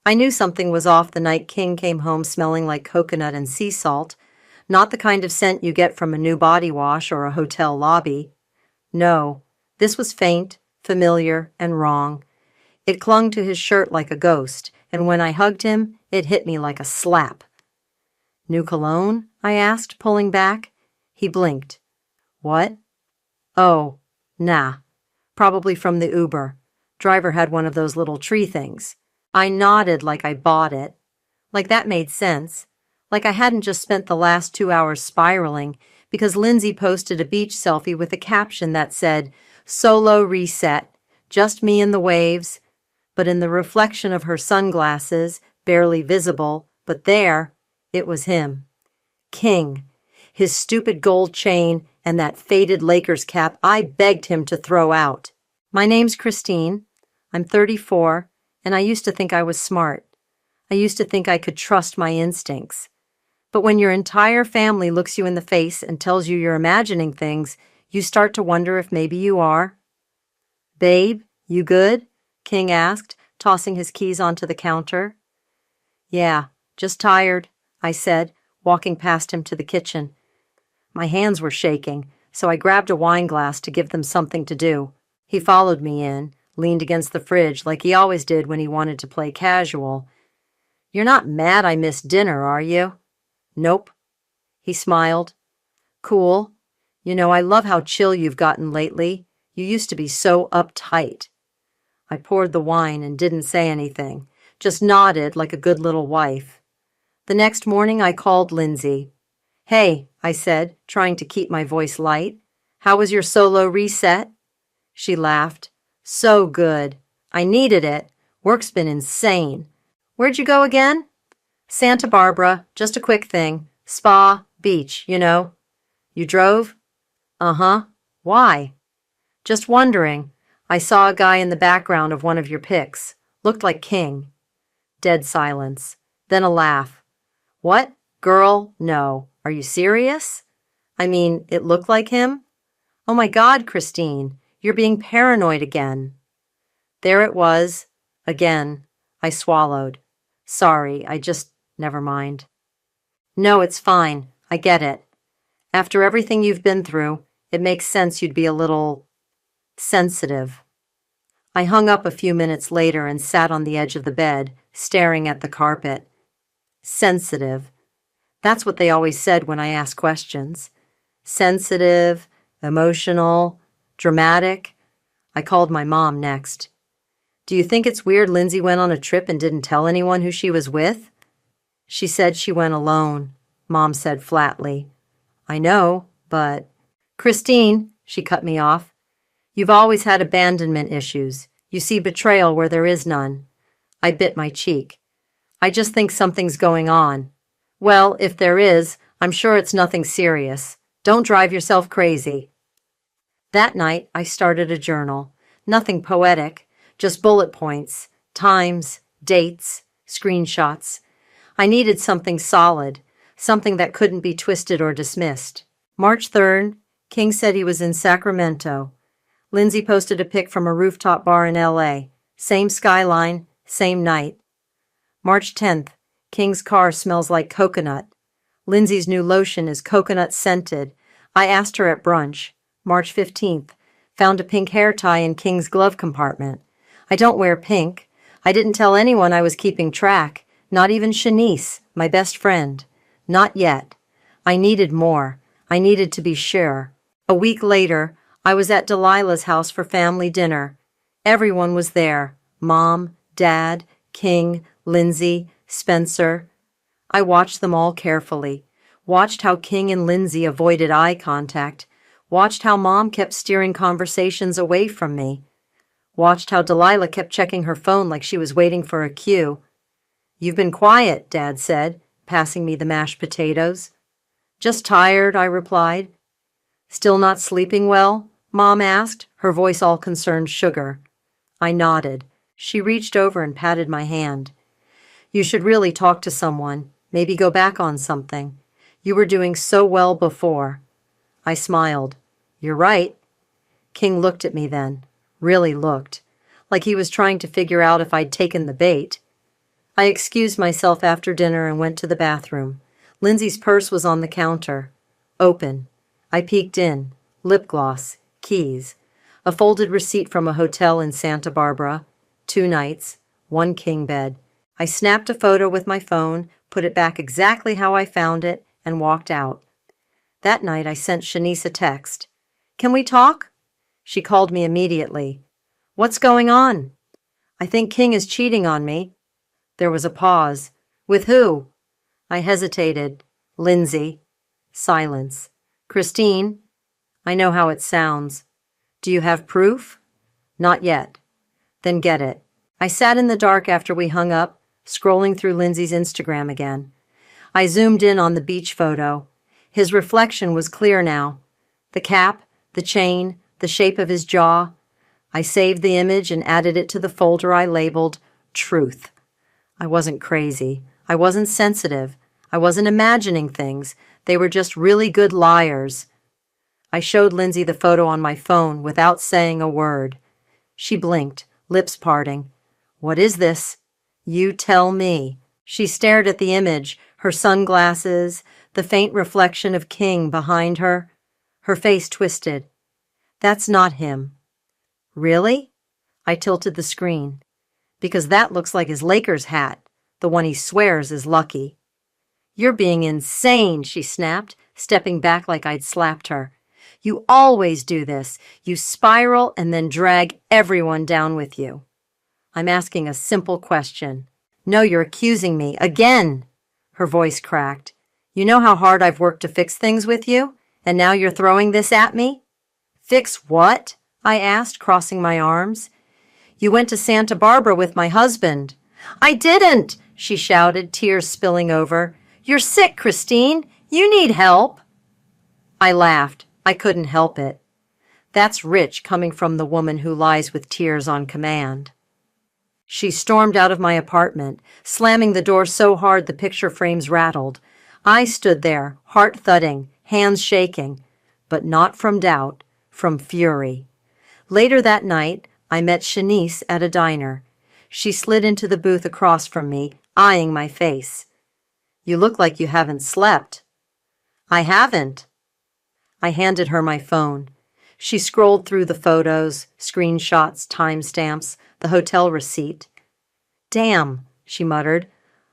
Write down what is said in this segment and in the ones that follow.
I knew something was off the night King came home smelling like coconut and sea salt, not the kind of scent you get from a new body wash or a hotel lobby. No, this was faint, familiar, and wrong. It clung to his shirt like a ghost, and when I hugged him, it hit me like a slap. "New cologne?" I asked, pulling back. He blinked. "What?" "Oh, nah. Probably from the Uber. Driver had one of those little tree things." I nodded like I bought it. Like that made sense. Like I hadn't just spent the last 2 hours spiraling because Lindsay posted a beach selfie with a caption that said, "Solo reset, just me and the waves." But in the reflection of her sunglasses, barely visible, but there, it was him. King. His stupid gold chain and that faded Lakers cap I begged him to throw out. "My name's Christine. I'm 34, and I used to think I was smart. I used to think I could trust my instincts. But when your entire family looks you in the face and tells you you're imagining things, you start to wonder if maybe you are." "Babe, you good?" King asked, tossing his keys onto the counter. "Yeah, just tired," I said, walking past him to the kitchen. My hands were shaking, so I grabbed a wine glass to give them something to do. He followed me in, leaned against the fridge like he always did when he wanted to play casual. "You're not mad I missed dinner, are you?" "Nope." He smiled. "Cool. You know, I love how chill you've gotten lately. You used to be so uptight." I poured the wine and didn't say anything, just nodded like a good little wife. The next morning I called Lindsay. "Hey," I said, trying to keep my voice light. "How was your solo reset?" She laughed. "So good. I needed it. Work's been insane. Where'd you go again?" "Santa Barbara. Just a quick thing. Spa, beach, you know." "You drove?" "Uh-huh. Why?" "Just wondering. I saw a guy in the background of one of your pics. Looked like King." Dead silence. Then a laugh. "What? Girl, no. Are you serious?" "I mean, it looked like him?" "Oh my God, Christine, you're being paranoid again." There it was. Again. I swallowed. "Sorry, never mind." "No, it's fine. I get it. After everything you've been through, it makes sense you'd be a little sensitive." I hung up a few minutes later and sat on the edge of the bed, staring at the carpet. Sensitive. That's what they always said when I asked questions. Sensitive, emotional, dramatic. I called my mom next. "Do you think it's weird Lindsay went on a trip and didn't tell anyone who she was with?" "She said she went alone," Mom said flatly. "I know, but—" "Christine," she cut me off, "you've always had abandonment issues. You see betrayal where there is none." I bit my cheek. "I just think something's going on." "Well, if there is, I'm sure it's nothing serious. Don't drive yourself crazy." That night, I started a journal. Nothing poetic, just bullet points, times, dates, screenshots. I needed something solid, something that couldn't be twisted or dismissed. March 3rd, King said he was in Sacramento. Lindsay posted a pic from a rooftop bar in LA. Same skyline, same night. March 10th, King's car smells like coconut. Lindsay's new lotion is coconut scented. I asked her at brunch. March 15th, found a pink hair tie in King's glove compartment. I don't wear pink. I didn't tell anyone I was keeping track, not even Shanice, my best friend. Not yet. I needed more. I needed to be sure. A week later, I was at Delilah's house for family dinner. Everyone was there. Mom, Dad, King, Lindsay, Spencer. I watched them all carefully. Watched how King and Lindsay avoided eye contact. Watched how Mom kept steering conversations away from me. Watched how Delilah kept checking her phone like she was waiting for a cue. "You've been quiet," Dad said, passing me the mashed potatoes. "Just tired," I replied. "Still not sleeping well?" Mom asked, her voice all concerned sugar. I nodded. She reached over and patted my hand. "You should really talk to someone, maybe go back on something. You were doing so well before." I smiled. "You're right." King looked at me then, really looked, like he was trying to figure out if I'd taken the bait. I excused myself after dinner and went to the bathroom. Lindsay's purse was on the counter. Open. I peeked in. Lip gloss. Keys. A folded receipt from a hotel in Santa Barbara. 2 nights. 1 king bed. I snapped a photo with my phone, put it back exactly how I found it, and walked out. That night I sent Shanice a text. "Can we talk?" She called me immediately. "What's going on?" "I think King is cheating on me." There was a pause. "With who?" I hesitated. "Lindsay." Silence. "Christine?" "I know how it sounds." "Do you have proof?" "Not yet." "Then get it." I sat in the dark after we hung up, scrolling through Lindsay's Instagram again. I zoomed in on the beach photo. His reflection was clear now. The cap, the chain, the shape of his jaw. I saved the image and added it to the folder I labeled Truth. I wasn't crazy. I wasn't sensitive. I wasn't imagining things. They were just really good liars. I showed Lindsay the photo on my phone without saying a word. She blinked, lips parting. "What is this?" "You tell me." She stared at the image, her sunglasses, the faint reflection of King behind her. Her face twisted. "That's not him." "Really?" I tilted the screen. "Because that looks like his Lakers hat, the one he swears is lucky." "You're being insane," she snapped, stepping back like I'd slapped her. "You always do this. You spiral and then drag everyone down with you." "I'm asking a simple question." "No, you're accusing me. Again!" Her voice cracked. "You know how hard I've worked to fix things with you? And now you're throwing this at me?" "Fix what?" I asked, crossing my arms. "You went to Santa Barbara with my husband." "I didn't!" she shouted, tears spilling over. "You're sick, Christine. You need help." I laughed. I couldn't help it. That's rich coming from the woman who lies with tears on command. She stormed out of my apartment, slamming the door so hard the picture frames rattled. I stood there, heart thudding, hands shaking, but not from doubt, from fury. Later that night, I met Shanice at a diner. She slid into the booth across from me, eyeing my face. "You look like you haven't slept." "I haven't." I handed her my phone. She scrolled through the photos, screenshots, timestamps, the hotel receipt. "Damn," she muttered.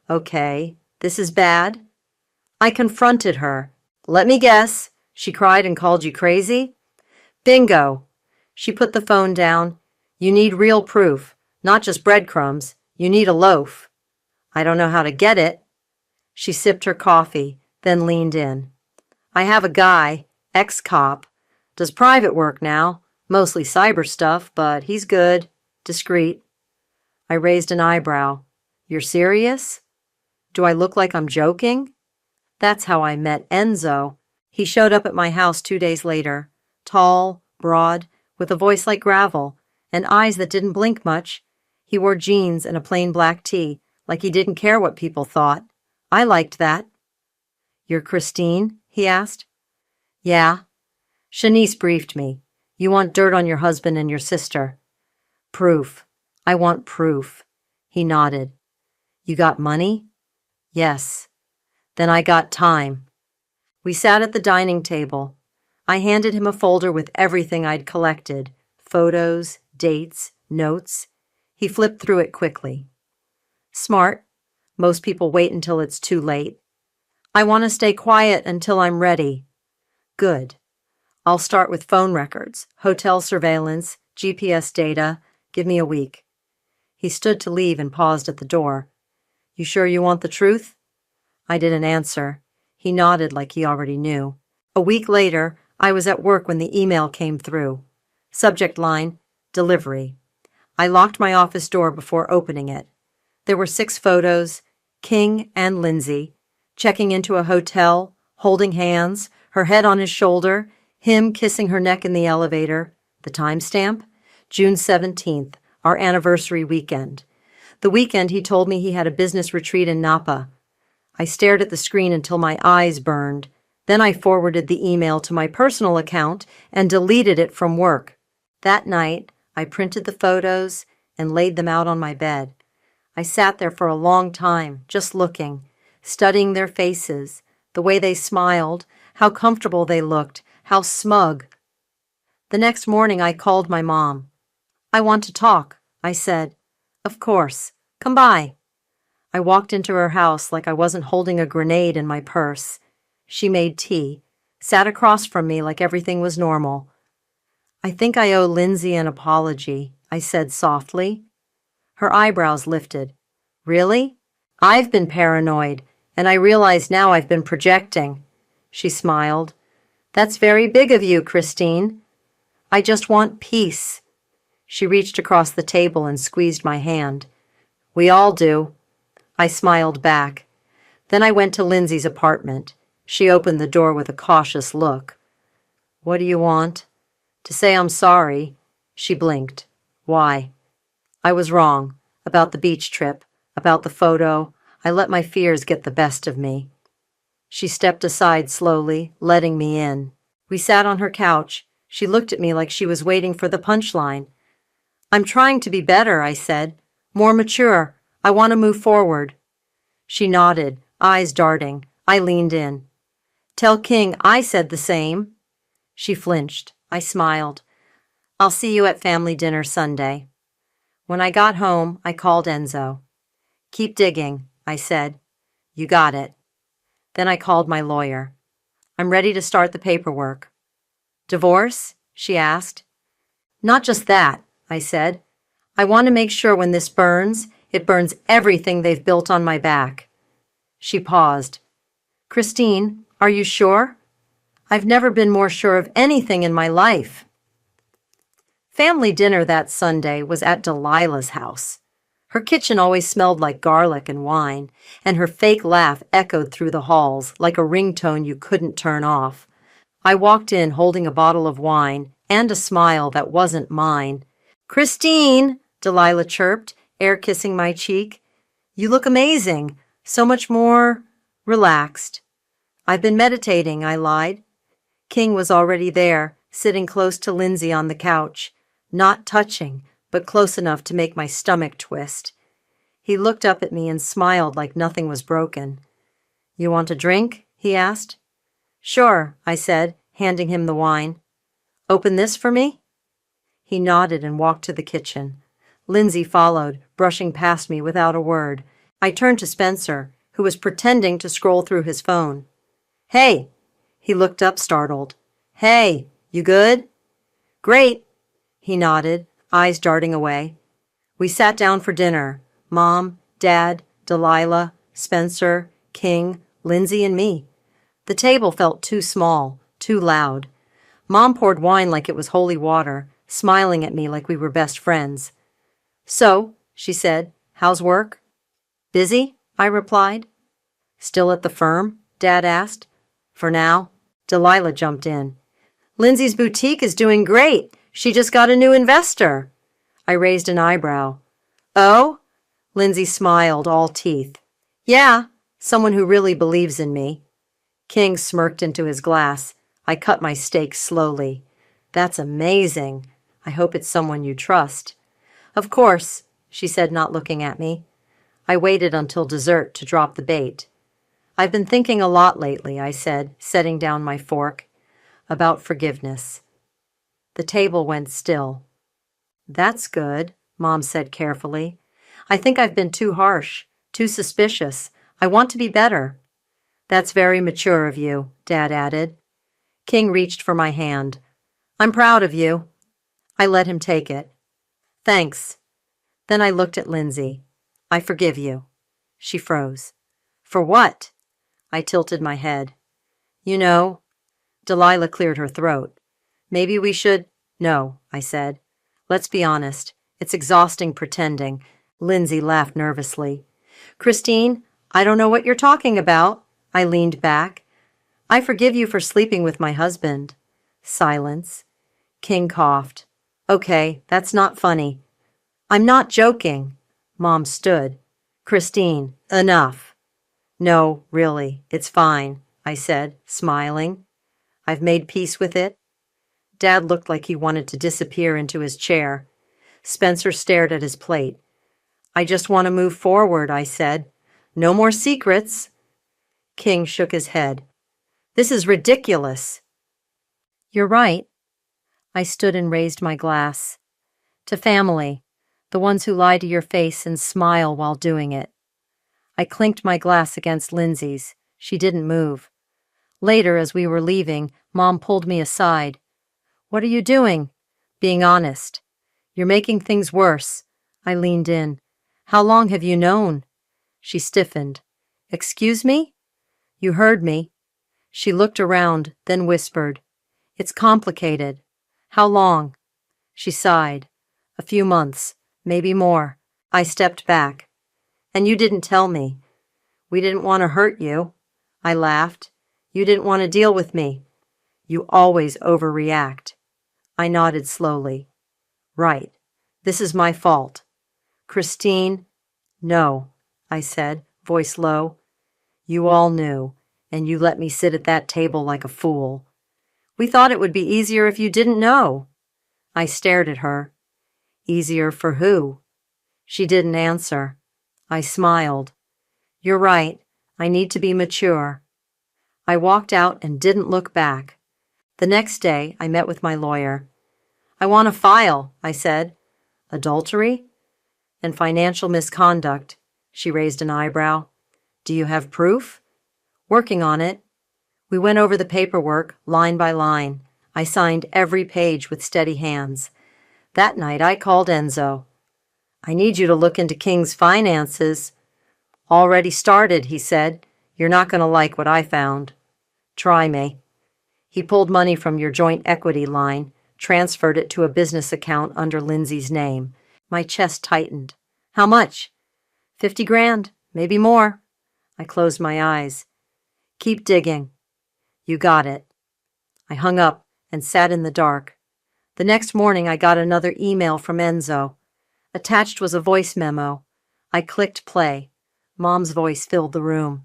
"Okay, this is bad." I confronted her. "Let me guess. She cried and called you crazy?" "Bingo." She put the phone down. "You need real proof, not just breadcrumbs. You need a loaf." "I don't know how to get it." She sipped her coffee, then leaned in. "I have a guy, ex-cop. Does private work now, mostly cyber stuff, but he's good, discreet." I raised an eyebrow. "You're serious?" "Do I look like I'm joking?" That's how I met Enzo. He showed up at my house 2 days later. Tall, broad, with a voice like gravel, and eyes that didn't blink much. He wore jeans and a plain black tee, like he didn't care what people thought. I liked that. "You're Christine?" he asked. "Yeah." Shanice briefed me. "You want dirt on your husband and your sister." "Proof. I want proof." He nodded. "You got money?" "Yes." "Then I got time." We sat at the dining table. I handed him a folder with everything I'd collected, photos, dates, notes. He flipped through it quickly. "Smart. Most people wait until it's too late." "I want to stay quiet until I'm ready." "Good. I'll start with phone records, hotel surveillance, GPS data. Give me a week." He stood to leave and paused at the door. "You sure you want the truth?" I didn't answer. He nodded like he already knew. A week later, I was at work when the email came through. Subject line, delivery. I locked my office door before opening it. There were 6 photos, King and Lindsay, checking into a hotel, holding hands, her head on his shoulder, him kissing her neck in the elevator. The timestamp? June 17th, our anniversary weekend. The weekend he told me he had a business retreat in Napa. I stared at the screen until my eyes burned. Then I forwarded the email to my personal account and deleted it from work. That night, I printed the photos and laid them out on my bed. I sat there for a long time, just looking, studying their faces, the way they smiled, how comfortable they looked, how smug. The next morning I called my mom. "I want to talk," I said. "Of course. Come by." I walked into her house like I wasn't holding a grenade in my purse. She made tea, sat across from me like everything was normal. "I think I owe Lindsay an apology," I said softly. Her eyebrows lifted. "Really? I've been paranoid, and I realize now I've been projecting." She smiled. "That's very big of you, Christine. I just want peace." She reached across the table and squeezed my hand. "We all do." I smiled back. Then I went to Lindsay's apartment. She opened the door with a cautious look. "What do you want?" "To say I'm sorry." She blinked. "Why?" "I was wrong. About the beach trip. About the photo. I let my fears get the best of me." She stepped aside slowly, letting me in. We sat on her couch. She looked at me like she was waiting for the punchline. "I'm trying to be better," I said. "More mature. I want to move forward." She nodded, eyes darting. I leaned in. "Tell King I said the same." She flinched. I smiled. "I'll see you at family dinner Sunday." When I got home, I called Enzo. "Keep digging," I said. "You got it." Then I called my lawyer. "I'm ready to start the paperwork." "Divorce?" she asked. "Not just that," I said. "I want to make sure when this burns, it burns everything they've built on my back." She paused. "Christine, are you sure?" "I've never been more sure of anything in my life." Family dinner that Sunday was at Delilah's house. Her kitchen always smelled like garlic and wine, and her fake laugh echoed through the halls like a ringtone you couldn't turn off. I walked in holding a bottle of wine and a smile that wasn't mine. "Christine," Delilah chirped, air kissing my cheek. "You look amazing, so much more relaxed." "I've been meditating," I lied. King was already there, sitting close to Lindsay on the couch, not touching, but close enough to make my stomach twist. He looked up at me and smiled like nothing was broken. "You want a drink?" he asked. "Sure," I said, handing him the wine. "Open this for me?" He nodded and walked to the kitchen. Lindsay followed, brushing past me without a word. I turned to Spencer, who was pretending to scroll through his phone. "Hey!" He looked up, startled. "Hey, you good?" "Great." He nodded, eyes darting away. We sat down for dinner. Mom, Dad, Delilah, Spencer, King, Lindsay, and me. The table felt too small, too loud. Mom poured wine like it was holy water, smiling at me like we were best friends. "So," she said, "how's work?" "Busy," I replied. "Still at the firm?" Dad asked. "For now." Delilah jumped in. "Lindsay's boutique is doing great. She just got a new investor." I raised an eyebrow. "Oh?" Lindsay smiled, all teeth. "Yeah, someone who really believes in me." King smirked into his glass. I cut my steak slowly. "That's amazing. I hope it's someone you trust." "Of course," she said, not looking at me. I waited until dessert to drop the bait. "I've been thinking a lot lately," I said, setting down my fork, "about forgiveness." The table went still. "That's good," Mom said carefully. "I think I've been too harsh, too suspicious. I want to be better." "That's very mature of you," Dad added. King reached for my hand. "I'm proud of you." I let him take it. "Thanks." Then I looked at Lindsay. "I forgive you." She froze. "For what?" I tilted my head. "You know." Delilah cleared her throat. "Maybe we should—" "No," I said. "Let's be honest. It's exhausting pretending." Lindsay laughed nervously. "Christine, I don't know what you're talking about." I leaned back. "I forgive you for sleeping with my husband." Silence. King coughed. "Okay, that's not funny." "I'm not joking." Mom stood. "Christine, enough." "No, really, it's fine," I said, smiling. "I've made peace with it." Dad looked like he wanted to disappear into his chair. Spencer stared at his plate. I just want to move forward, I said. No more secrets. King shook his head. This is ridiculous. You're right. I stood and raised my glass. To family, the ones who lie to your face and smile while doing it. I clinked my glass against Lindsay's. She didn't move. Later, as we were leaving, Mom pulled me aside. What are you doing? Being honest. You're making things worse. I leaned in. How long have you known? She stiffened. Excuse me? You heard me. She looked around, then whispered. It's complicated. How long? She sighed. A few months, maybe more. I stepped back. And you didn't tell me. We didn't want to hurt you. I laughed. You didn't want to deal with me. You always overreact. I nodded slowly. Right. This is my fault. Christine? No, I said, voice low. You all knew, and you let me sit at that table like a fool. We thought it would be easier if you didn't know. I stared at her. Easier for who? She didn't answer. I smiled. You're right. I need to be mature. I walked out and didn't look back. The next day, I met with my lawyer. I want a file, I said. Adultery? And financial misconduct. She raised an eyebrow. Do you have proof? Working on it. We went over the paperwork, line by line. I signed every page with steady hands. That night, I called Enzo. I need you to look into King's finances. Already started, he said. You're not going to like what I found. Try me. He pulled money from your joint equity line, transferred it to a business account under Lindsay's name. My chest tightened. How much? 50 grand, maybe more. I closed my eyes. Keep digging. You got it. I hung up and sat in the dark. The next morning I got another email from Enzo. Attached was a voice memo. I clicked play. Mom's voice filled the room.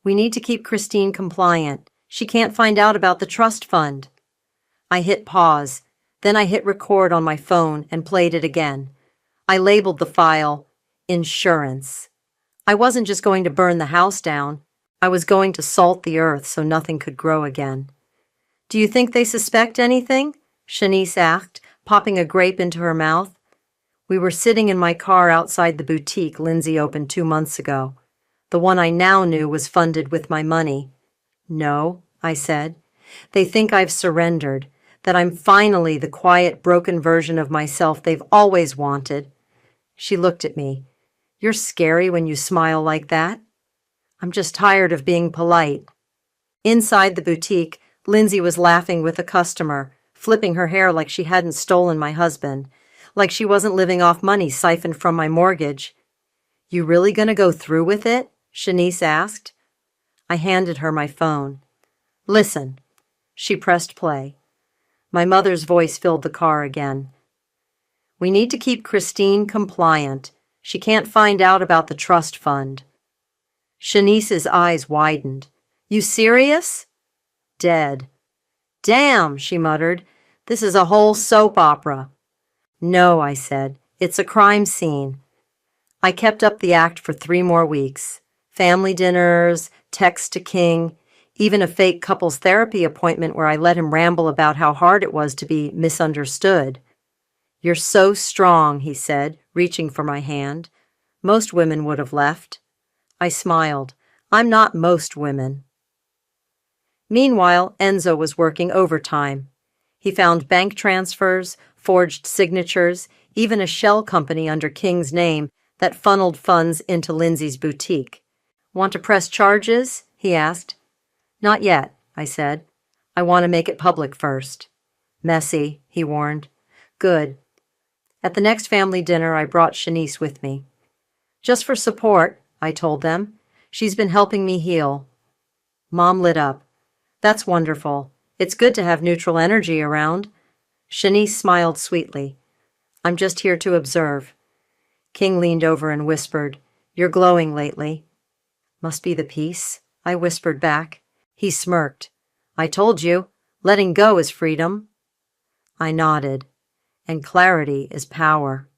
We need to keep Christine compliant. She can't find out about the trust fund. I hit pause. Then I hit record on my phone and played it again. I labeled the file Insurance. I wasn't just going to burn the house down. I was going to salt the earth so nothing could grow again. Do you think they suspect anything? Shanice asked, popping a grape into her mouth. We were sitting in my car outside the boutique Lindsay opened 2 months ago. The one I now knew was funded with my money. No, I said. They think I've surrendered, that I'm finally the quiet, broken version of myself they've always wanted. She looked at me. You're scary when you smile like that. I'm just tired of being polite. Inside the boutique, Lindsay was laughing with a customer, flipping her hair like she hadn't stolen my husband, like she wasn't living off money siphoned from my mortgage. You really gonna go through with it? Shanice asked. I handed her my phone. Listen. She pressed play. My mother's voice filled the car again. We need to keep Christine compliant. She can't find out about the trust fund. Shanice's eyes widened. You serious? Dead. Damn, she muttered. This is a whole soap opera. No, I said. It's a crime scene. I kept up the act for 3 more weeks. Family dinners, texts to King, even a fake couples therapy appointment where I let him ramble about how hard it was to be misunderstood. You're so strong, he said, reaching for my hand. Most women would have left. I smiled. I'm not most women. Meanwhile, Enzo was working overtime. He found bank transfers, forged signatures, even a shell company under King's name that funneled funds into Lindsay's boutique. Want to press charges? He asked. Not yet, I said. I want to make it public first. Messy, he warned. Good. At the next family dinner, I brought Shanice with me. Just for support, I told them. She's been helping me heal. Mom lit up. That's wonderful. It's good to have neutral energy around. Shanice smiled sweetly. I'm just here to observe. King leaned over and whispered, You're glowing lately. Must be the peace, I whispered back. He smirked. I told you, letting go is freedom. I nodded. And clarity is power.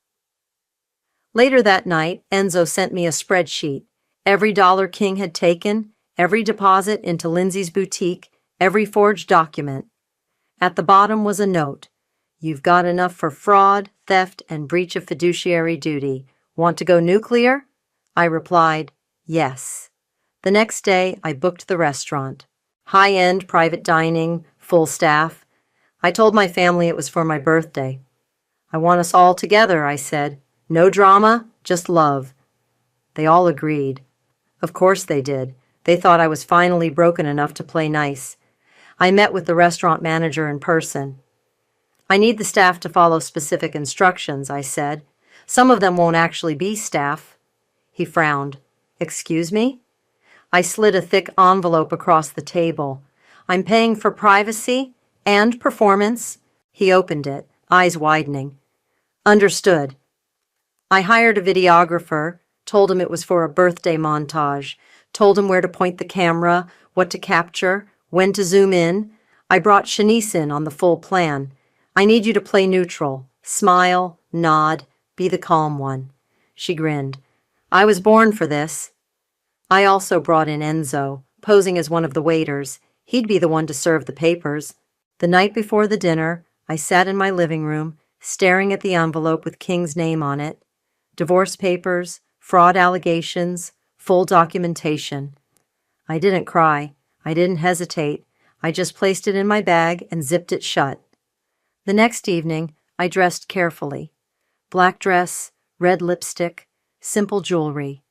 Later that night, Enzo sent me a spreadsheet. Every dollar King had taken, every deposit into Lindsay's boutique, every forged document. At the bottom was a note. You've got enough for fraud, theft, and breach of fiduciary duty. Want to go nuclear? I replied, yes. The next day, I booked the restaurant. High-end private dining, full staff. I told my family it was for my birthday. I want us all together, I said. No drama, just love. They all agreed. Of course they did. They thought I was finally broken enough to play nice. I met with the restaurant manager in person. I need the staff to follow specific instructions, I said. Some of them won't actually be staff. He frowned. Excuse me? I slid a thick envelope across the table. I'm paying for privacy and performance. He opened it, eyes widening. Understood. I hired a videographer, told him it was for a birthday montage, told him where to point the camera, what to capture, when to zoom in. I brought Shanice in on the full plan. I need you to play neutral. Smile, nod, be the calm one. She grinned. I was born for this. I also brought in Enzo, posing as one of the waiters. He'd be the one to serve the papers. The night before the dinner, I sat in my living room, staring at the envelope with King's name on it. Divorce papers, fraud allegations, full documentation. I didn't cry. I didn't hesitate. I just placed it in my bag and zipped it shut. The next evening, I dressed carefully. Black dress, red lipstick, simple jewelry.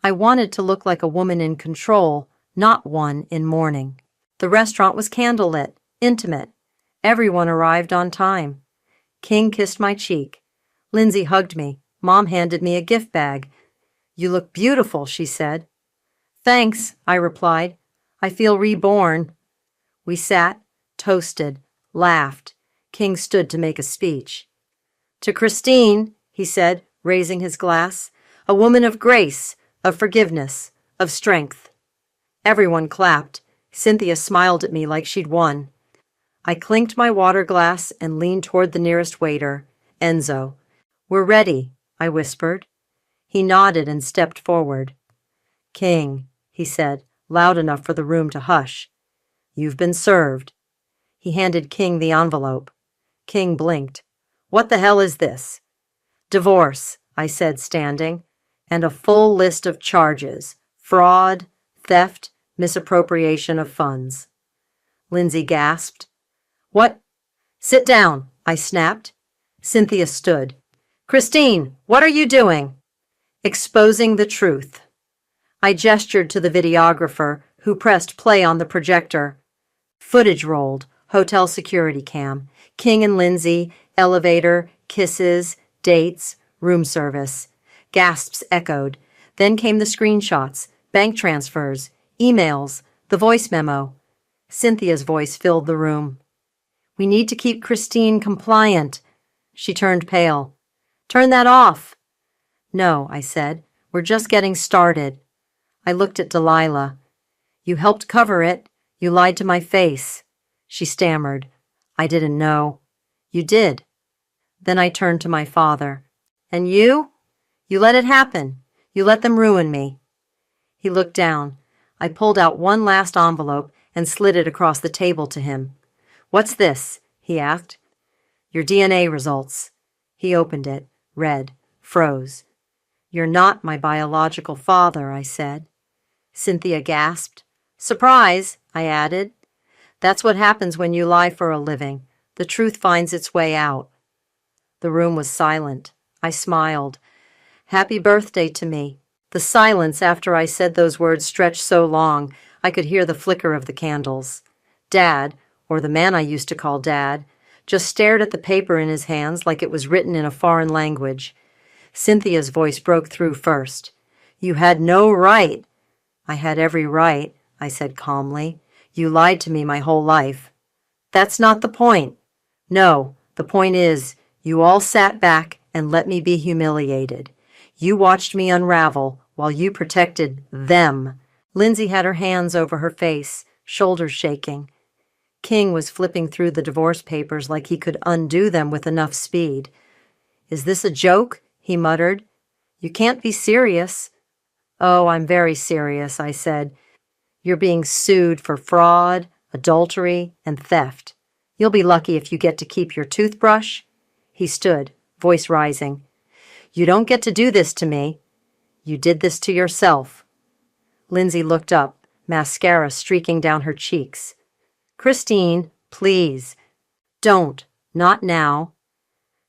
I wanted to look like a woman in control, not one in mourning. The restaurant was candlelit, intimate. Everyone arrived on time. King kissed my cheek. Lindsay hugged me. Mom handed me a gift bag. You look beautiful, she said. Thanks, I replied. I feel reborn. We sat, toasted, laughed. King stood to make a speech. To Christine, he said, raising his glass, a woman of grace, of forgiveness, of strength. Everyone clapped. Cynthia smiled at me like she'd won. I clinked my water glass and leaned toward the nearest waiter, Enzo. We're ready, I whispered. He nodded and stepped forward. King, he said, loud enough for the room to hush. You've been served. He handed King the envelope. King blinked. What the hell is this? Divorce, I said, standing, and a full list of charges. Fraud, theft, misappropriation of funds. Lindsay gasped. What? Sit down, I snapped. Cynthia stood. Christine, what are you doing? Exposing the truth. I gestured to the videographer, who pressed play on the projector. Footage rolled, hotel security cam, King and Lindsay, elevator, kisses, dates, room service. Gasps echoed. Then came the screenshots, bank transfers, emails, the voice memo. Cynthia's voice filled the room. We need to keep Christine compliant. She turned pale. Turn that off. No, I said. We're just getting started. I looked at Delilah. You helped cover it. You lied to my face. She stammered. I didn't know. You did. Then I turned to my father. And you? You let it happen. You let them ruin me. He looked down. I pulled out one last envelope and slid it across the table to him. What's this? He asked. Your DNA results. He opened it, read, froze. You're not my biological father, I said. Cynthia gasped. Surprise, I added. That's what happens when you lie for a living. The truth finds its way out. The room was silent. I smiled. Happy birthday to me. The silence after I said those words stretched so long, I could hear the flicker of the candles. Dad, or the man I used to call Dad, just stared at the paper in his hands like it was written in a foreign language. Cynthia's voice broke through first. You had no right. I had every right, I said calmly. You lied to me my whole life. That's not the point. No, the point is, you all sat back and let me be humiliated. You watched me unravel while you protected them. Lindsay had her hands over her face, shoulders shaking. King was flipping through the divorce papers like he could undo them with enough speed. Is this a joke? He muttered. You can't be serious. Oh, I'm very serious, I said. You're being sued for fraud, adultery, and theft. You'll be lucky if you get to keep your toothbrush. He stood, voice rising. You don't get to do this to me. You did this to yourself. Lindsay looked up, mascara streaking down her cheeks. Christine, please. Don't. Not now.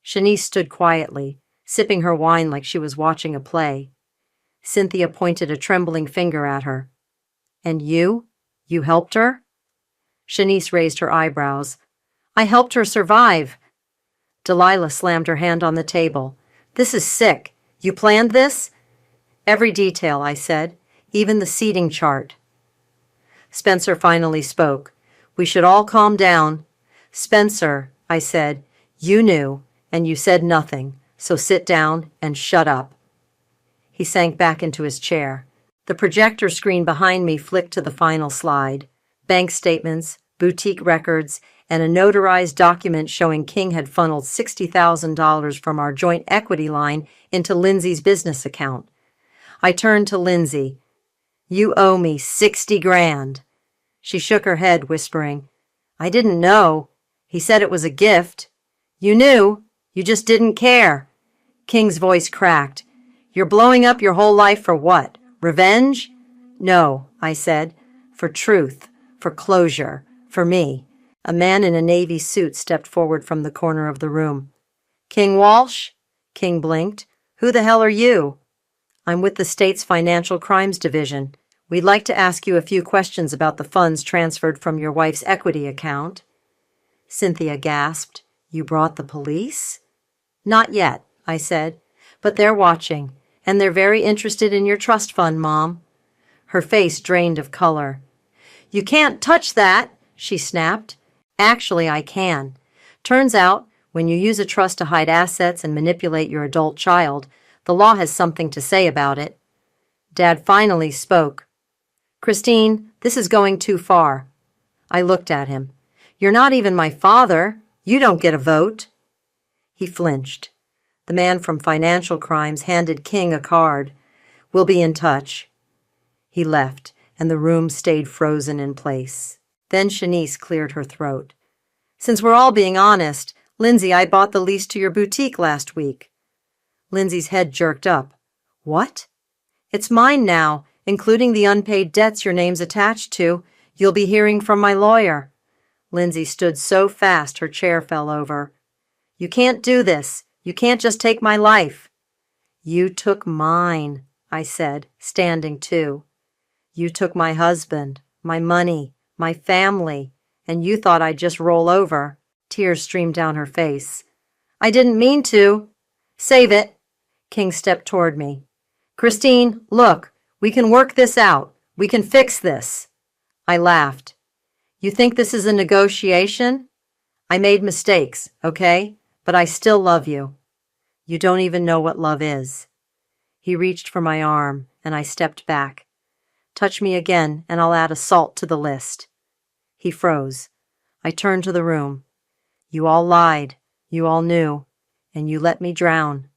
Shanice stood quietly, sipping her wine like she was watching a play. Cynthia pointed a trembling finger at her. And you? You helped her? Shanice raised her eyebrows. I helped her survive. Delilah slammed her hand on the table. This is sick. You planned this? Every detail, I said, even the seating chart. Spencer finally spoke. We should all calm down. Spencer, I said, you knew, and you said nothing, so sit down and shut up. He sank back into his chair. The projector screen behind me flicked to the final slide. Bank statements, boutique records, and a notarized document showing King had funneled $60,000 from our joint equity line into Lindsay's business account. I turned to Lindsay. You owe me 60 grand. She shook her head, whispering, I didn't know. He said it was a gift. You knew. You just didn't care. King's voice cracked. You're blowing up your whole life for what? Revenge? No, I said. For truth. For closure. For me. A man in a navy suit stepped forward from the corner of the room. King Walsh? King blinked. Who the hell are you? I'm with the state's Financial Crimes Division. We'd like to ask you a few questions about the funds transferred from your wife's equity account. Cynthia gasped. You brought the police? Not yet, I said, but they're watching, and they're very interested in your trust fund, Mom. Her face drained of color. You can't touch that, she snapped. Actually, I can. Turns out, when you use a trust to hide assets and manipulate your adult child, the law has something to say about it. Dad finally spoke. Christine, this is going too far. I looked at him. You're not even my father. You don't get a vote. He flinched. The man from Financial Crimes handed King a card. We'll be in touch. He left, and the room stayed frozen in place. Then Shanice cleared her throat. Since we're all being honest, Lindsay, I bought the lease to your boutique last week. Lindsay's head jerked up. What? It's mine now, including the unpaid debts your name's attached to. You'll be hearing from my lawyer. Lindsay stood so fast her chair fell over. You can't do this. You can't just take my life. You took mine, I said, standing too. You took my husband, my money, my family, and you thought I'd just roll over. Tears streamed down her face. I didn't mean to. Save it. King stepped toward me. Christine, look, we can work this out. We can fix this. I laughed. You think this is a negotiation? I made mistakes, okay? But I still love you. You don't even know what love is. He reached for my arm, and I stepped back. Touch me again, and I'll add assault to the list. He froze. I turned to the room. You all lied. You all knew. And you let me drown.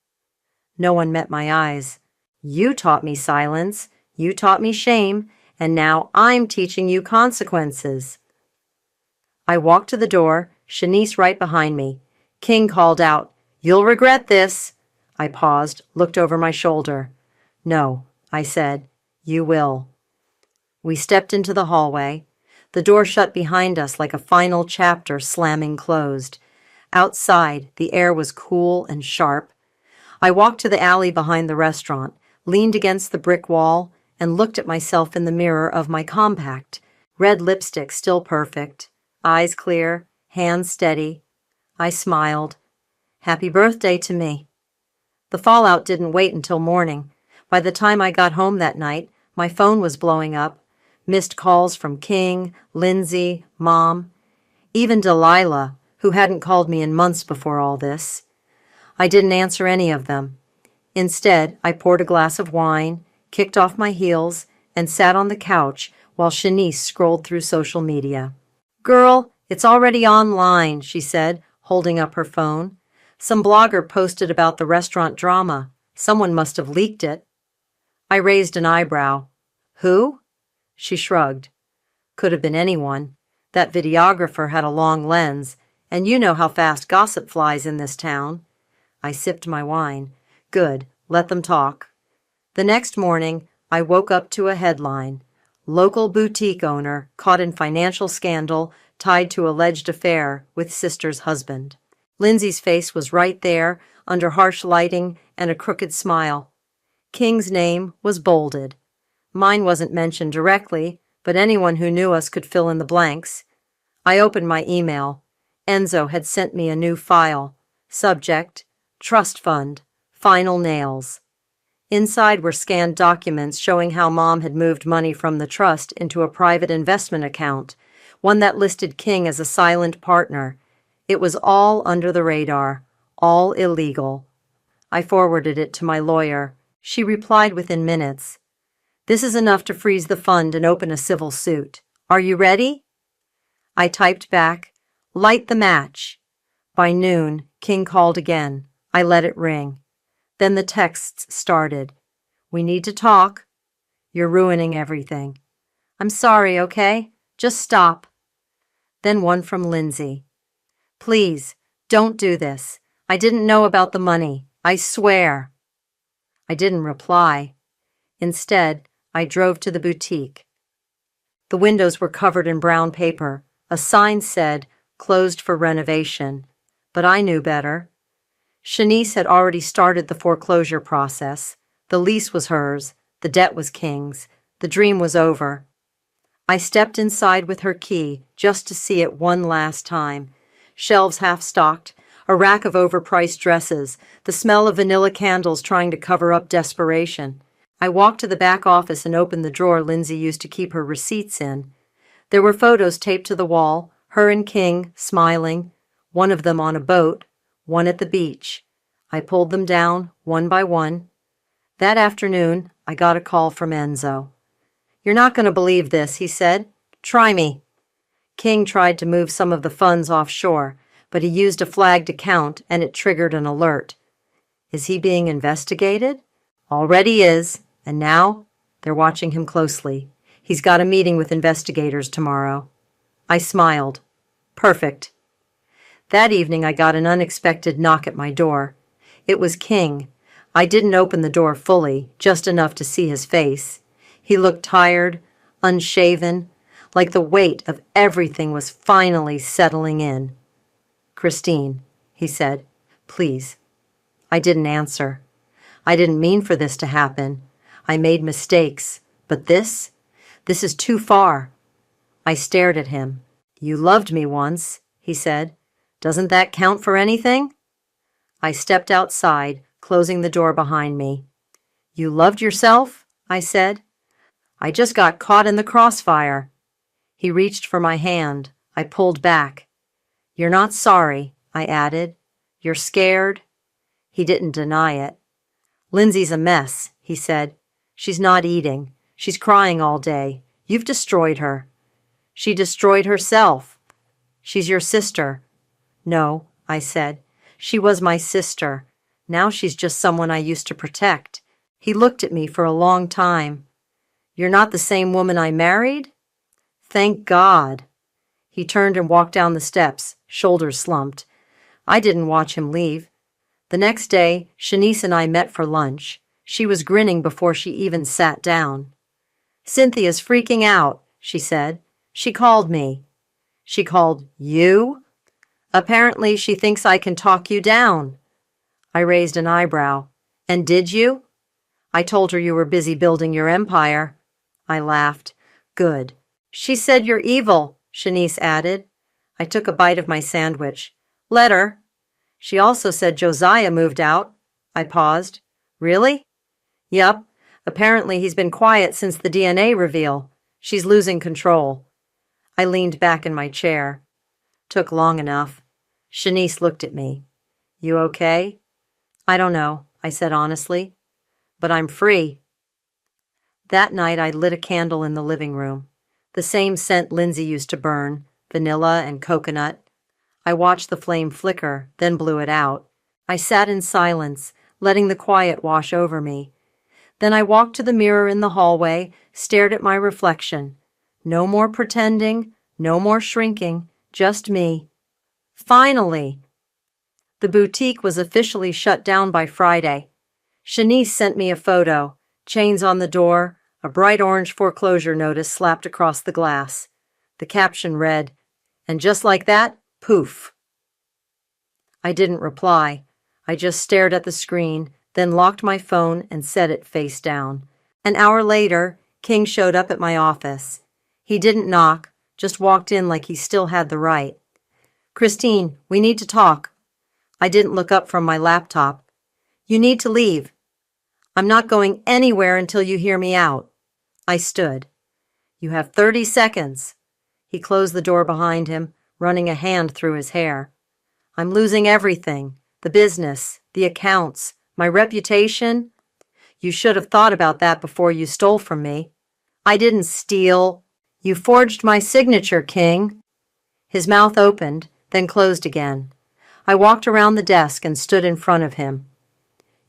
No one met my eyes. You taught me silence. You taught me shame. And now I'm teaching you consequences. I walked to the door, Shanice right behind me. King called out, You'll regret this. I paused, looked over my shoulder. No, I said, you will. We stepped into the hallway. The door shut behind us like a final chapter slamming closed. Outside, the air was cool and sharp. I walked to the alley behind the restaurant, leaned against the brick wall, and looked at myself in the mirror of my compact. Red lipstick still perfect. Eyes clear, hands steady. I smiled. Happy birthday to me. The fallout didn't wait until morning. By the time I got home that night, my phone was blowing up. Missed calls from King, Lindsay, Mom, even Delilah, who hadn't called me in months before all this. I didn't answer any of them. Instead, I poured a glass of wine, kicked off my heels, and sat on the couch while Shanice scrolled through social media. Girl, it's already online, she said, holding up her phone. Some blogger posted about the restaurant drama. Someone must have leaked it. I raised an eyebrow. Who? She shrugged. Could have been anyone. That videographer had a long lens, and you know how fast gossip flies in this town. I sipped my wine. Good, let them talk. The next morning, I woke up to a headline. Local boutique owner caught in financial scandal tied to alleged affair with sister's husband. Lindsay's face was right there, under harsh lighting and a crooked smile. King's name was bolded. Mine wasn't mentioned directly, but anyone who knew us could fill in the blanks. I opened my email. Enzo had sent me a new file. Subject, Trust Fund, Final Nails. Inside were scanned documents showing how Mom had moved money from the trust into a private investment account, one that listed King as a silent partner. It was all under the radar, all illegal. I forwarded it to my lawyer. She replied within minutes. This is enough to freeze the fund and open a civil suit. Are you ready? I typed back, light the match. By noon, King called again. I let it ring. Then the texts started. We need to talk. You're ruining everything. I'm sorry, okay? Just stop. Then one from Lindsay. Please, don't do this. I didn't know about the money. I swear. I didn't reply. Instead, I drove to the boutique. The windows were covered in brown paper. A sign said, closed for renovation. But I knew better. Shanice had already started the foreclosure process. The lease was hers. The debt was King's. The dream was over. I stepped inside with her key just to see it one last time. Shelves half-stocked, a rack of overpriced dresses, the smell of vanilla candles trying to cover up desperation. I walked to the back office and opened the drawer Lindsay used to keep her receipts in. There were photos taped to the wall, her and King, smiling, one of them on a boat, one at the beach. I pulled them down, one by one. That afternoon, I got a call from Enzo. You're not going to believe this, he said. Try me. King tried to move some of the funds offshore, but he used a flagged account and it triggered an alert. Is he being investigated? Already is, and now they're watching him closely. He's got a meeting with investigators tomorrow. I smiled. Perfect. That evening I got an unexpected knock at my door. It was King. I didn't open the door fully, just enough to see his face. He looked tired, unshaven, like the weight of everything was finally settling in. Christine, he said, please. I didn't answer. I didn't mean for this to happen. I made mistakes, but this is too far. I stared at him. You loved me once, he said. Doesn't that count for anything? I stepped outside, closing the door behind me. You loved yourself? I said. I just got caught in the crossfire. He reached for my hand. I pulled back. You're not sorry, I added. You're scared. He didn't deny it. Lindsay's a mess, he said. She's not eating. She's crying all day. You've destroyed her. She destroyed herself. She's your sister. No, I said. She was my sister. Now she's just someone I used to protect. He looked at me for a long time. You're not the same woman I married? Thank God. He turned and walked down the steps, shoulders slumped. I didn't watch him leave. The next day, Shanice and I met for lunch. She was grinning before she even sat down. Cynthia's freaking out, she said. She called me. She called you? Apparently she thinks I can talk you down. I raised an eyebrow. And did you? I told her you were busy building your empire. I laughed. Good. She said you're evil, Shanice added. I took a bite of my sandwich. Let her. She also said Josiah moved out. I paused. Really? Yup. Apparently he's been quiet since the DNA reveal. She's losing control. I leaned back in my chair. Took long enough. Shanice looked at me. You okay? I don't know, I said honestly. But I'm free. That night I lit a candle in the living room. The same scent Lindsay used to burn, vanilla and coconut. I watched the flame flicker, then blew it out. I sat in silence, letting the quiet wash over me. Then I walked to the mirror in the hallway, stared at my reflection. No more pretending, no more shrinking, just me. Finally! The boutique was officially shut down by Friday. Shanice sent me a photo, chains on the door, a bright orange foreclosure notice slapped across the glass. The caption read, "And just like that, poof." I didn't reply. I just stared at the screen, then locked my phone and set it face down. An hour later, King showed up at my office. He didn't knock, just walked in like he still had the right. "Christine, we need to talk." I didn't look up from my laptop. "You need to leave." "I'm not going anywhere until you hear me out." I stood. "You have 30 seconds. He closed the door behind him, running a hand through his hair. "I'm losing everything. The business, the accounts, my reputation. You should have thought about that before you stole from me." "I didn't steal." "You forged my signature, King." His mouth opened, then closed again. I walked around the desk and stood in front of him.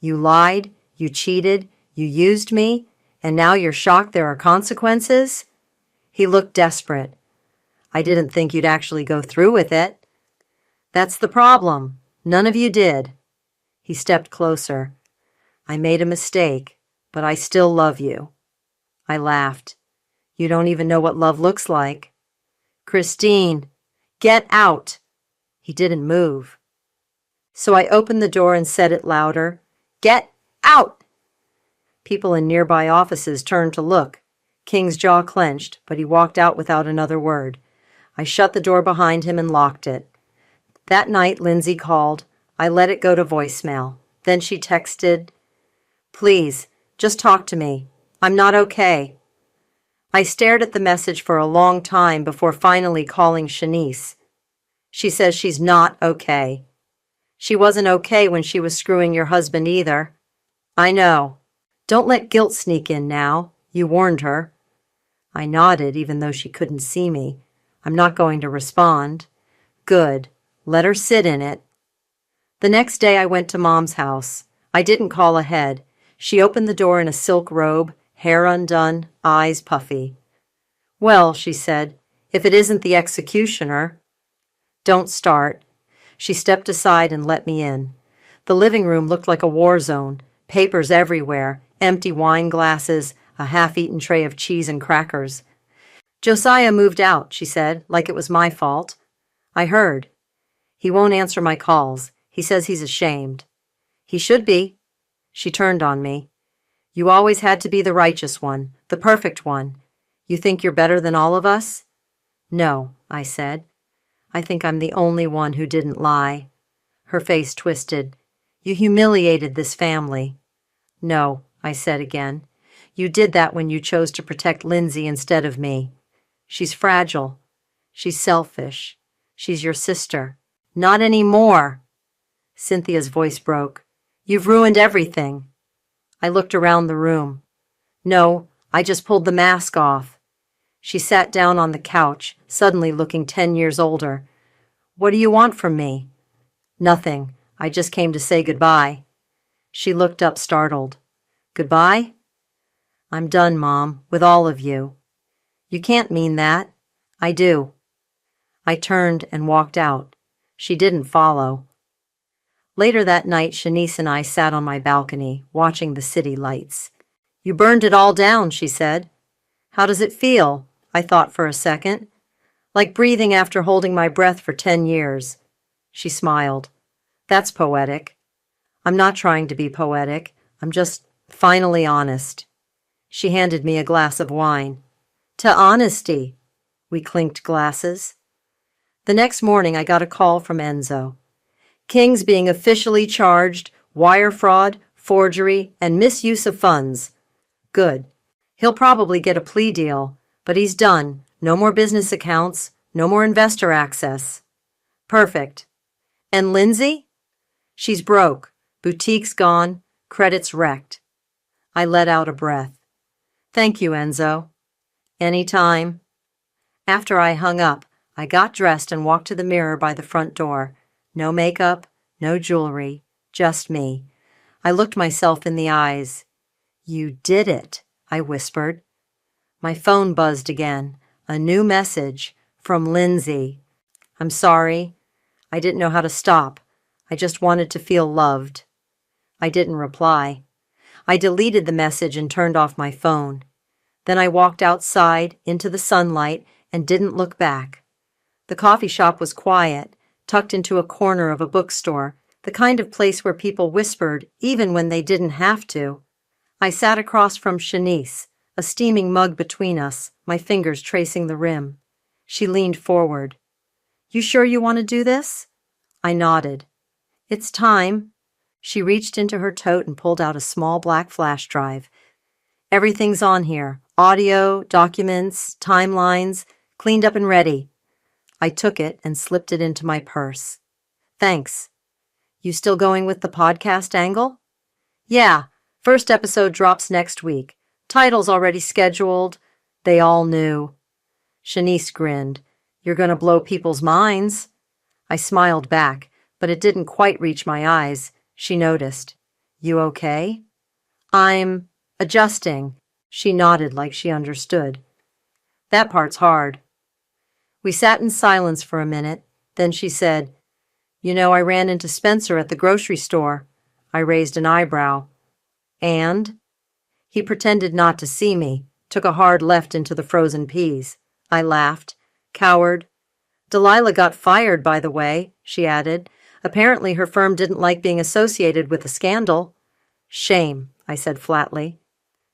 "You lied, you cheated, you used me, and now you're shocked there are consequences?" He looked desperate. "I didn't think you'd actually go through with it." "That's the problem. None of you did." He stepped closer. "I made a mistake, but I still love you." I laughed. "You don't even know what love looks like." "Christine, get out." He didn't move. So I opened the door and said it louder. "Get out!" People in nearby offices turned to look. King's jaw clenched, but he walked out without another word. I shut the door behind him and locked it. That night, Lindsay called. I let it go to voicemail. Then she texted, "Please, just talk to me. I'm not okay." I stared at the message for a long time before finally calling Shanice. She says she's not okay. She wasn't okay when she was screwing your husband either. I know. Don't let guilt sneak in now. You warned her. I nodded, even though she couldn't see me. I'm not going to respond. Good. Let her sit in it. The next day I went to Mom's house. I didn't call ahead. She opened the door in a silk robe, hair undone, eyes puffy. "Well," she said, "if it isn't the executioner." "Don't start." She stepped aside and let me in. The living room looked like a war zone, papers everywhere, empty wine glasses, a half-eaten tray of cheese and crackers. "Josiah moved out," she said, like it was my fault. I heard. "He won't answer my calls. He says he's ashamed." "He should be." She turned on me. "You always had to be the righteous one, the perfect one. You think you're better than all of us?" "No," I said. "I think I'm the only one who didn't lie." Her face twisted. "You humiliated this family." "No," I said again. "You did that when you chose to protect Lindsay instead of me. She's fragile. She's selfish. She's your sister." "Not anymore." Cynthia's voice broke. "You've ruined everything." I looked around the room. "No, I just pulled the mask off." She sat down on the couch, suddenly looking 10 years older. "What do you want from me?" "Nothing. I just came to say goodbye." She looked up startled. "Goodbye?" "I'm done, Mom, with all of you." "You can't mean that." "I do." I turned and walked out. She didn't follow. Later that night, Shanice and I sat on my balcony, watching the city lights. "You burned it all down," she said. "How does it feel?" I thought for a second. "Like breathing after holding my breath for 10 years. She smiled. "That's poetic." "I'm not trying to be poetic. I'm just finally honest." She handed me a glass of wine. "To honesty." We clinked glasses. The next morning, I got a call from Enzo. "King's being officially charged, wire fraud, forgery, and misuse of funds." "Good. He'll probably get a plea deal, but he's done. No more business accounts, no more investor access." "Perfect." "And Lindsay?" "She's broke. Boutique's gone. Credit's wrecked." I let out a breath. "Thank you, Enzo." "Anytime." After I hung up, I got dressed and walked to the mirror by the front door. No makeup, no jewelry, just me. I looked myself in the eyes. "You did it," I whispered. My phone buzzed again. A new message from Lindsay. "I'm sorry. I didn't know how to stop. I just wanted to feel loved." I didn't reply. I deleted the message and turned off my phone. Then I walked outside into the sunlight and didn't look back. The coffee shop was quiet, tucked into a corner of a bookstore, the kind of place where people whispered even when they didn't have to. I sat across from Shanice, a steaming mug between us, my fingers tracing the rim. She leaned forward. "You sure you want to do this?" I nodded. "It's time." She reached into her tote and pulled out a small black flash drive. "Everything's on here. Audio, documents, timelines, cleaned up and ready." I took it and slipped it into my purse. "Thanks. You still going with the podcast angle?" "Yeah. First episode drops next week. Title's already scheduled." They all knew. Shanice grinned. "You're going to blow people's minds." I smiled back, but it didn't quite reach my eyes. She noticed. "You okay?" "I'm adjusting." She nodded like she understood. "That part's hard." We sat in silence for a minute. Then she said, "You know, I ran into Spencer at the grocery store." I raised an eyebrow. "And?" He pretended not to see me, took a hard left into the frozen peas. I laughed. "Coward." "Delilah got fired, by the way," she added. "Apparently her firm didn't like being associated with a scandal." "Shame," I said flatly.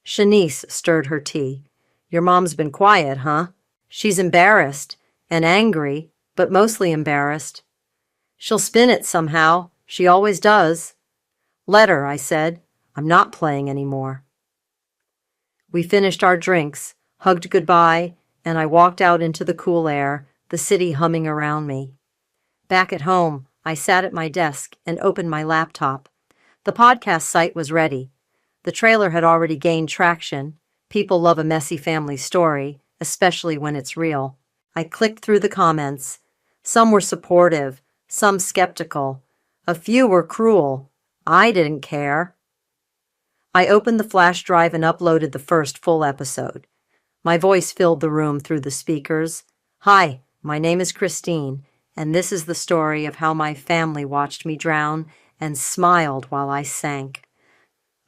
Shanice stirred her tea. "Your mom's been quiet, huh?" "She's embarrassed and angry, but mostly embarrassed." "She'll spin it somehow. She always does." "Let her," I said. "I'm not playing anymore." We finished our drinks, hugged goodbye, and I walked out into the cool air, the city humming around me. Back at home, I sat at my desk and opened my laptop. The podcast site was ready. The trailer had already gained traction. People love a messy family story, especially when it's real. I clicked through the comments. Some were supportive, some skeptical. A few were cruel. I didn't care. I opened the flash drive and uploaded the first full episode. My voice filled the room through the speakers. "Hi, my name is Christine, and this is the story of how my family watched me drown and smiled while I sank."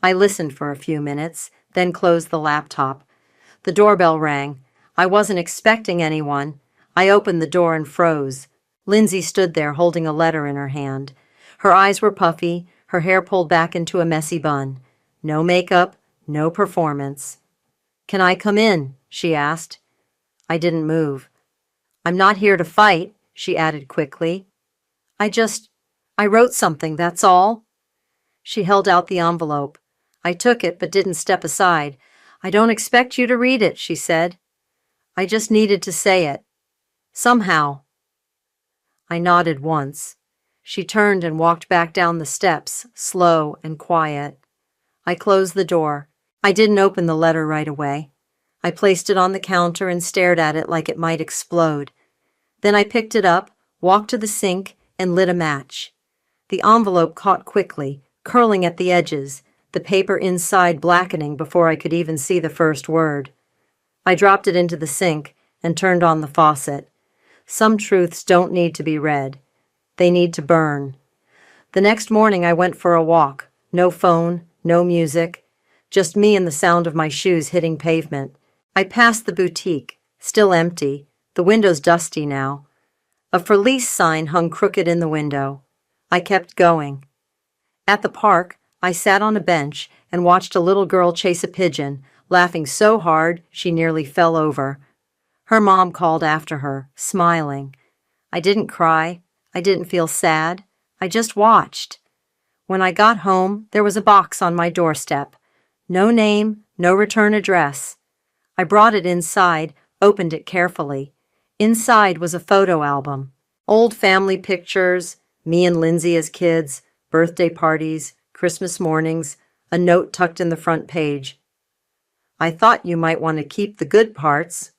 I listened for a few minutes, then closed the laptop. The doorbell rang. I wasn't expecting anyone. I opened the door and froze. Lindsay stood there holding a letter in her hand. Her eyes were puffy, her hair pulled back into a messy bun. No makeup, no performance. "Can I come in?" she asked. I didn't move. "I'm not here to fight," she added quickly. I wrote something, that's all." She held out the envelope. I took it but didn't step aside. "I don't expect you to read it," she said. "I just needed to say it. Somehow." I nodded once. She turned and walked back down the steps, slow and quiet. I closed the door. I didn't open the letter right away. I placed it on the counter and stared at it like it might explode. Then I picked it up, walked to the sink, and lit a match. The envelope caught quickly, curling at the edges, the paper inside blackening before I could even see the first word. I dropped it into the sink and turned on the faucet. Some truths don't need to be read. They need to burn. The next morning I went for a walk. No phone, no music, just me and the sound of my shoes hitting pavement. I passed the boutique, still empty, the windows dusty now. A for lease sign hung crooked in the window. I kept going. At the park, I sat on a bench and watched a little girl chase a pigeon, laughing so hard she nearly fell over. Her mom called after her, smiling. I didn't cry. I didn't feel sad. I just watched. When I got home, there was a box on my doorstep. No name, no return address. I brought it inside, opened it carefully. Inside was a photo album. Old family pictures, me and Lindsay as kids, birthday parties, Christmas mornings, a note tucked in the front page. "I thought you might want to keep the good parts."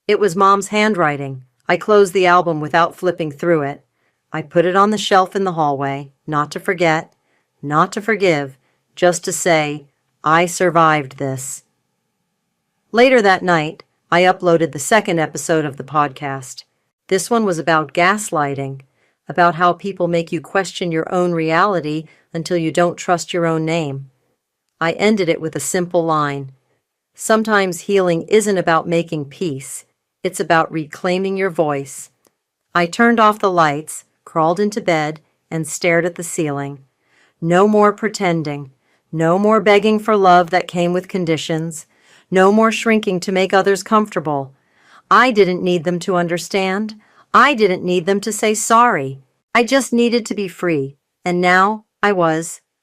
It was Mom's handwriting. I closed the album without flipping through it. I put it on the shelf in the hallway, not to forget, not to forgive, just to say, I survived this. Later that night, I uploaded the second episode of the podcast. This one was about gaslighting, about how people make you question your own reality until you don't trust your own name. I ended it with a simple line. Sometimes healing isn't about making peace. It's about reclaiming your voice. I turned off the lights, crawled into bed, and stared at the ceiling. No more pretending. No more begging for love that came with conditions. No more shrinking to make others comfortable. I didn't need them to understand. I didn't need them to say sorry. I just needed to be free. And now I was.